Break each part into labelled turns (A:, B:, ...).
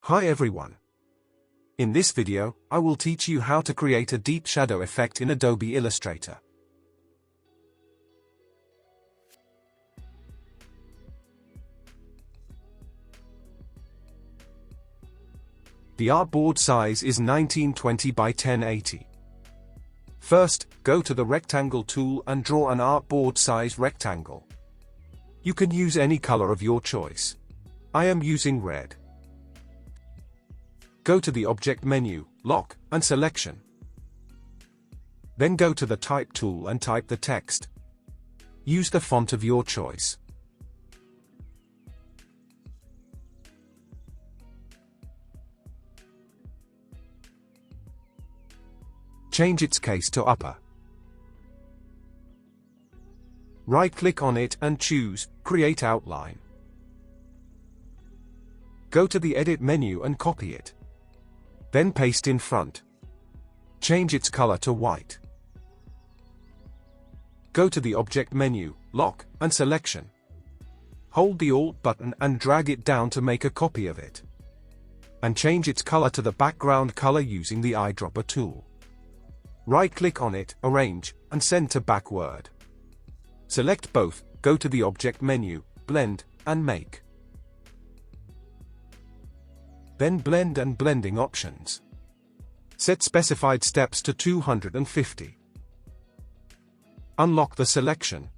A: Hi everyone. In this video, I will teach you how to create a deep shadow effect in Adobe Illustrator. The artboard size is 1920 by 1080. First, go to the rectangle tool and draw an artboard size rectangle. You can use any color of your choice. I am using red. Go to the Object menu, Lock, and Selection. Then go to the Type tool and type the text. Use the font of your choice. Change its case to upper. Right-click on it and choose Create Outline. Go to the Edit menu and copy it. Then paste in front. Change its color to white. Go to the Object menu, Lock, and Selection. Hold the Alt button and drag it down to make a copy of it. And change its color to the background color using the eyedropper tool. Right-click on it, Arrange, and send to Backward. Select both, go to the Object menu, Blend, and Make. Then Blend and Blending options. Set specified steps to 250. Unlock the selection.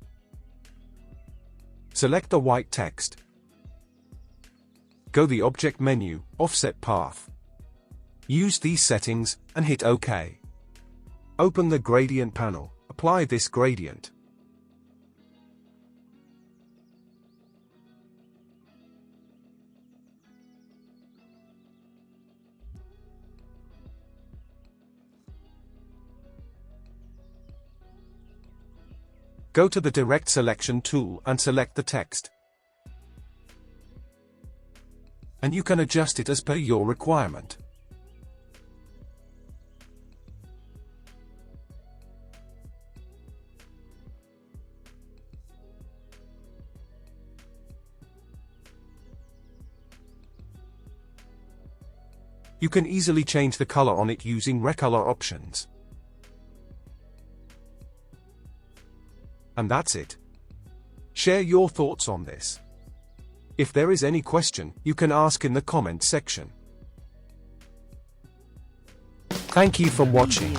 A: Select the white text. Go the Object menu, Offset Path. Use these settings, and hit OK. Open the Gradient panel, apply this gradient. Go to the Direct Selection tool and select the text. And you can adjust it as per your requirement. You can easily change the color on it using Recolor options. And that's it. Share your thoughts on this. If there is any question, you can ask in the comment section. Thank you for watching.